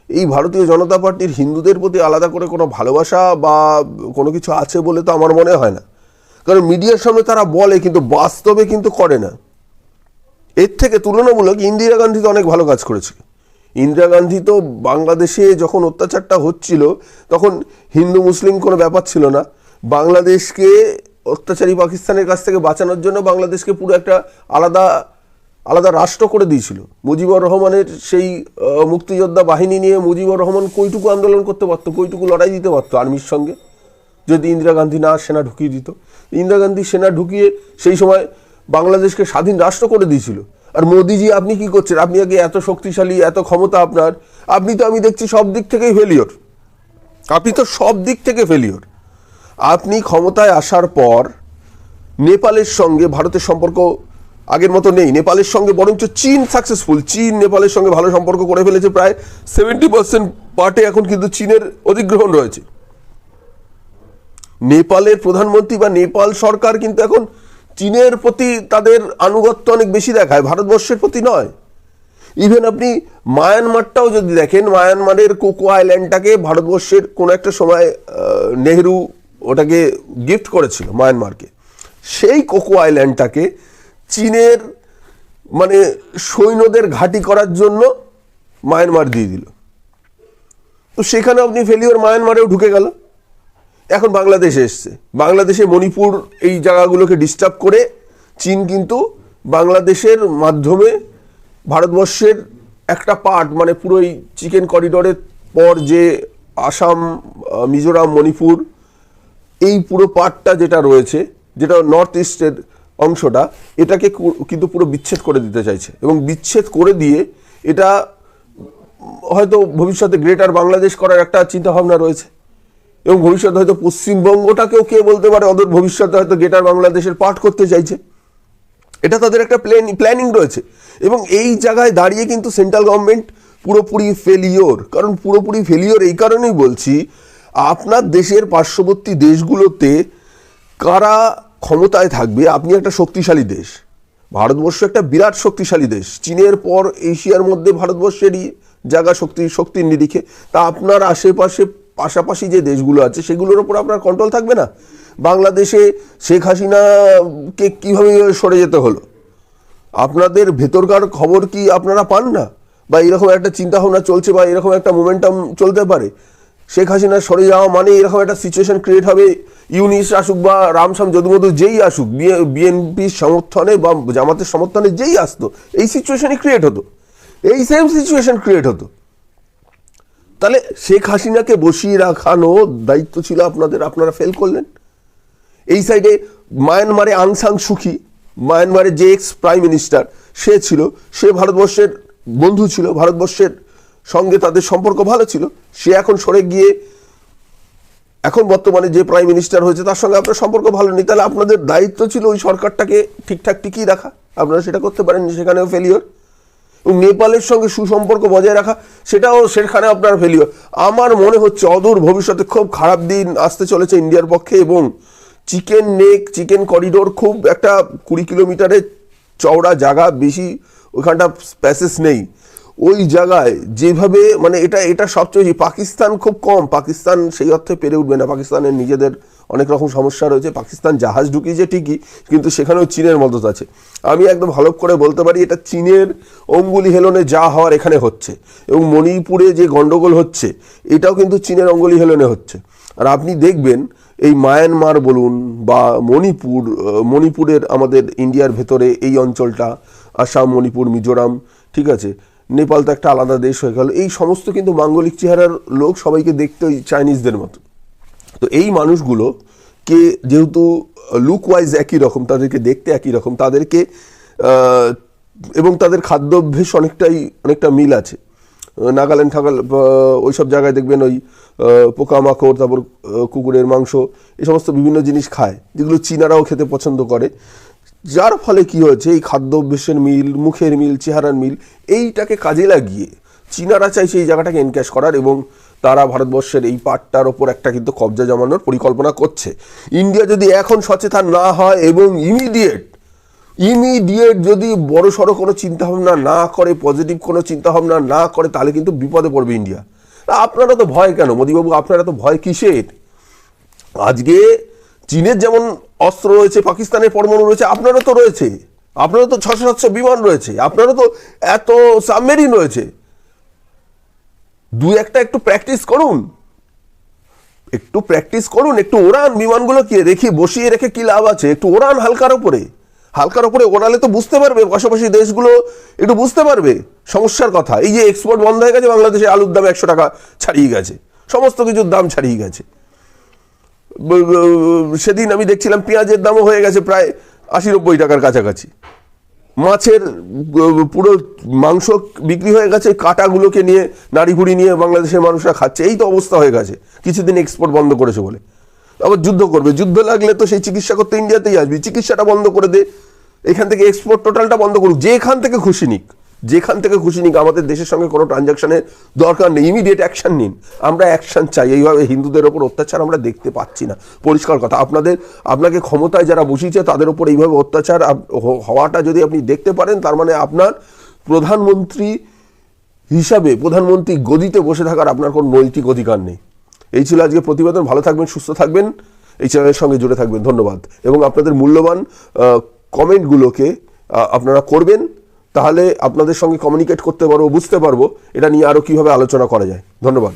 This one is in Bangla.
এই ভারতীয় জনতা পার্টির হিন্দুদের প্রতি আলাদা করে কোনো ভালোবাসা বা কোনো কিছু আছে বলে তো আমার মনে হয় না। কারণ মিডিয়ার সামনে তারা বলে, কিন্তু বাস্তবে কিন্তু করে না। এর থেকে তুলনামূলক ইন্দিরা গান্ধী তো অনেক ভালো কাজ করেছিল। ইন্দিরা গান্ধী তো বাংলাদেশে যখন অত্যাচারটা হচ্ছিল তখন হিন্দু মুসলিম কোনো ব্যাপার ছিল না। বাংলাদেশকে অত্যাচারী পাকিস্তানের কাছ থেকে বাঁচানোর জন্য বাংলাদেশকে পুরো একটা আলাদা আলাদা রাষ্ট্র করে দিয়েছিল। মুজিবুর রহমানের সেই মুক্তিযোদ্ধা বাহিনী নিয়ে মুজিবুর রহমান কইটুকু আন্দোলন করতে পারতো, কইটুকু লড়াই দিতে পারতো আর্মির সঙ্গে, যদি ইন্দিরা গান্ধী না সেনা ঢুকিয়ে দিত। ইন্দিরা গান্ধী সেনা ঢুকিয়ে সেই সময় বাংলাদেশকে স্বাধীন রাষ্ট্র করে দিয়েছিল। আর মোদিজি আপনি কি করছেন? আপনি আগে এত শক্তিশালী, এত ক্ষমতা আপনার, আপনি তো আমি দেখছি সব দিক থেকেই ফেলিওর। আপনি তো সব দিক থেকে ফেলিওর। আপনি ক্ষমতায় আসার পর নেপালের সঙ্গে ভারতের সম্পর্ক আগের মতো নেই। নেপালের সঙ্গে বরঞ্চ চীন সাকসেসফুল। চীন নেপালের সঙ্গে ভালো সম্পর্ক করে ফেলেছে, প্রায় 70% পার্টে এখন কিন্তু চীনের অধিগ্রহণ রয়েছে। নেপালের প্রধানমন্ত্রী বা নেপাল সরকার কিন্তু এখন চীনের প্রতি তাদের আনুগত্য অনেক বেশি দেখায়, ভারতবর্ষের প্রতি নয়। ইভেন আপনি মায়ানমারটাও যদি দেখেন, মায়ানমারের কোকো আইল্যান্ডটাকে ভারতবর্ষের কোনো একটা সময় নেহরু ওটাকে গিফট করেছিল মায়ানমারকে। সেই কোকো আইল্যান্ডটাকে চীনের মানে সৈন্যদের ঘাঁটি করার জন্য মায়ানমার দিয়ে দিল। তো সেখানে আপনি ফেলিওর, মায়ানমারেও ঢুকে গেল। এখন বাংলাদেশে এসছে, বাংলাদেশে মণিপুর এই জায়গাগুলোকে ডিস্টার্ব করে চীন কিন্তু বাংলাদেশের মাধ্যমে ভারতবর্ষের একটা পার্ট, মানে পুরো এই চিকেন করিডোরের পর যে আসাম, মিজোরাম, মণিপুর, এই পুরো পার্টটা যেটা রয়েছে, যেটা নর্থ ইস্টের অংশটা, এটাকে কিন্তু পুরো বিচ্ছেদ করে দিতে চাইছে। এবং বিচ্ছেদ করে দিয়ে এটা হয়তো ভবিষ্যতে গ্রেটার বাংলাদেশ করার একটা চিন্তাভাবনা রয়েছে। এবং ভবিষ্যতে হয়তো পশ্চিমবঙ্গটাকেও কে বলতে পারে অদূর ভবিষ্যতে হয়তো গ্রেটার বাংলাদেশের পার্ট করতে চাইছে। এটা তাদের একটা প্ল্যানিং রয়েছে। এবং এই জায়গায় দাঁড়িয়ে কিন্তু সেন্ট্রাল গভর্নমেন্ট পুরোপুরি ফেলিওর। কারণ পুরোপুরি ফেলিওর এই কারণেই বলছি, আপনার দেশের পার্শ্ববর্তী দেশগুলোতে কারা ক্ষমতায় থাকবে? আপনি একটা শক্তিশালী দেশ, ভারতবর্ষ একটা বিরাট শক্তিশালী দেশ, চীনের পর এশিয়ার মধ্যে ভারতবর্ষেরই জায়গা শক্তির নিরিখে। তা আপনার আশেপাশে পাশাপাশি যে দেশগুলো আছে সেগুলোর ওপর আপনার কন্ট্রোল থাকবে না। বাংলাদেশে শেখ হাসিনাকে কীভাবে সরে যেতে হলো, আপনাদের ভেতরকার খবর কি আপনারা পান না? বা এরকম একটা চিন্তাভাবনা চলছে বা এরকম একটা মোমেন্টাম চলতে পারে, শেখ হাসিনা সরে যাওয়া মানে এরকম একটা সিচুয়েশন ক্রিয়েট হবে, ইউনিস আসুক বা রামসাম যদুমধু যেই আসুক, বিএনপির সমর্থনে বা জামাতের সমর্থনে যেই আসতো, এই সিচুয়েশনই ক্রিয়েট হতো, এই সেম সিচুয়েশন ক্রিয়েট হতো। তাহলে শেখ হাসিনাকে বসিয়ে রাখানো দায়িত্ব ছিল আপনাদের, আপনারা ফেল করলেন। এই সাইডে মায়ানমারে আং সান সুকি, মায়ানমারের যে এক্স প্রাইম মিনিস্টার সে ছিল, সে ভারতবর্ষের বন্ধু ছিল, ভারতবর্ষের সঙ্গে তাদের সম্পর্ক ভালো ছিল। সে এখন সরে গিয়ে এখন বর্তমানে যে প্রাইম মিনিস্টার হয়েছে তার সঙ্গে আপনার সম্পর্ক ভালো নেই। তাহলে আপনাদের দায়িত্ব ছিল ওই সরকারটাকে ঠিকঠাক টিকিয়ে রাখা, আপনারা সেটা করতে পারেননি, সেখানেও ফেলিওর। এবং নেপালের সঙ্গে সুসম্পর্ক বজায় রাখা, সেটাও সেখানে আপনার ফেলিওর। আমার মনে হচ্ছে অদূর ভবিষ্যতে খুব খারাপ দিন আসতে চলেছে ইন্ডিয়ার পক্ষে। এবং চিকেন করিডোর খুব একটা 20 কিলোমিটারের চওড়া জায়গা, বেশি ওইখানটা প্যাসেজ নেই। ওই জায়গায় যেভাবে মানে এটা সবচেয়ে, পাকিস্তান খুব কম, পাকিস্তান সেই অর্থে পেরে উঠবে না, পাকিস্তানের নিজেদের অনেক রকম সমস্যা রয়েছে। পাকিস্তান জাহাজ ঢুকিয়েছে ঠিকই, কিন্তু সেখানেও চীনের মদত আছে। আমি একদম ভালো করে বলতে পারি এটা চীনের অঙ্গুলি হেলনে যা হওয়ার এখানে হচ্ছে। এবং মণিপুরে যে গন্ডগোল হচ্ছে এটাও কিন্তু চীনের অঙ্গুলি হেলনে হচ্ছে। আর আপনি দেখবেন এই মায়ানমার বলুন বা মণিপুরের আমাদের ইন্ডিয়ার ভেতরে এই অঞ্চলটা, আসাম, মণিপুর, মিজোরাম, ঠিক আছে, নেপাল তো একটা আলাদা দেশ হয়ে গেল, এই সমস্ত কিন্তু মাঙ্গলিক চেহারার লোক, সবাইকে দেখতে ওই চাইনিজদের মতো। তো এই মানুষগুলোকে যেহেতু লুক ওয়াইজ একই রকম, তাদেরকে দেখতে একই রকম, তাদেরকে এবং তাদের খাদ্যাভ্যাস অনেকটা মিল আছে। নাগাল্যান্ড ওই সব জায়গায় দেখবেন ওই পোকামাকড়, তারপর কুকুরের মাংস, এই সমস্ত বিভিন্ন জিনিস খায় যেগুলো চীনারাও খেতে পছন্দ করে। যার ফলে কি হয়েছে, এই খাদ্য অভ্যেসের মিল, মুখের মিল, চেহারার মিল, এইটাকে কাজে লাগিয়ে চীনারা চাইছে এই জায়গাটাকে এনক্যাশ করার। এবং তারা ভারতবর্ষের এই পার্টটার ওপর একটা কিন্তু কবজা জমানোর পরিকল্পনা করছে। ইন্ডিয়া যদি এখন সচেতন না হয় এবং ইমিডিয়েট যদি বড় সড়ো কোনো চিন্তাভাবনা না করে, পজিটিভ কোনো চিন্তাভাবনা না করে, তাহলে কিন্তু বিপদে পড়বে ইন্ডিয়া। আপনারা তো ভয় কেন মোদীবাবু, আপনারা তো ভয় কিসের? আজকে চীনের যেমন অস্ত্র রয়েছে, পাকিস্তানের পরমাণু রয়েছে, আপনারও তো রয়েছে। আপনারও তো 600-700 বিমান রয়েছে, আপনারও তো এত সাবমেরিন রয়েছে। দু একটা একটু প্র্যাকটিস করুন, একটু প্র্যাকটিস করুন, একটু ওড়ান বিমানগুলোকে, রেখে বসিয়ে রেখে কি লাভ আছে? একটু ওড়ান হালকার ওপরে, হালকার ওপরে ওড়ালে তো বুঝতে পারবে, পাশাপাশি দেশগুলো একটু বুঝতে পারবে সমস্যার কথা। এই যে এক্সপোর্ট বন্ধ হয়ে গেছে, বাংলাদেশে আলুর দাম 100 টাকা ছাড়িয়ে গেছে, সমস্ত কিছুর দাম ছাড়িয়ে গেছে। সেদিন আমি দেখছিলাম পেঁয়াজের দামও হয়ে গেছে প্রায় 80-90 টাকার কাছাকাছি। মাছের পুরো মাংস বিক্রি হয়ে গেছে, কাটাগুলোকে নিয়ে, নাড়িভুড়ি নিয়ে বাংলাদেশের মানুষরা খাচ্ছে। এই তো অবস্থা হয়ে গেছে কিছুদিন এক্সপোর্ট বন্ধ করেছে বলে। আবার যুদ্ধ করবে, যুদ্ধ লাগলে তো সেই চিকিৎসা করতে ইন্ডিয়াতেই আসবি, চিকিৎসাটা বন্ধ করে দে, এখান থেকে এক্সপোর্ট টোটালটা বন্ধ করুক, যেখান থেকে খুশি নিক, যেখান থেকে খুশি নিক, আমাদের দেশের সঙ্গে কোনো ট্রানজাকশনের দরকার নেই, ইমিডিয়েট অ্যাকশন নিন। আমরা অ্যাকশন চাই। এইভাবে হিন্দুদের ওপর অত্যাচার আমরা দেখতে পাচ্ছি না, পরিষ্কার কথা। আপনাকে ক্ষমতায় যারা বসিয়েছে তাদের ওপর এইভাবে অত্যাচার হওয়াটা যদি আপনি দেখতে পারেন, তার মানে আপনার প্রধানমন্ত্রী হিসাবে, প্রধানমন্ত্রী গদিতে বসে থাকার আপনার কোনো নৈতিক অধিকার নেই। এই ছিল আজকে প্রতিবেদন। ভালো থাকবেন, সুস্থ থাকবেন, এই চ্যানেলের সঙ্গে জুড়ে থাকবেন। ধন্যবাদ। এবং আপনাদের মূল্যবান কমেন্টগুলোকে আপনারা করবেন, তাহলে আপনাদের সঙ্গে কমিউনিকেট করতে পারবো, বুঝতে পারবো এটা নিয়ে আরও কীভাবে আলোচনা করা যায়। ধন্যবাদ।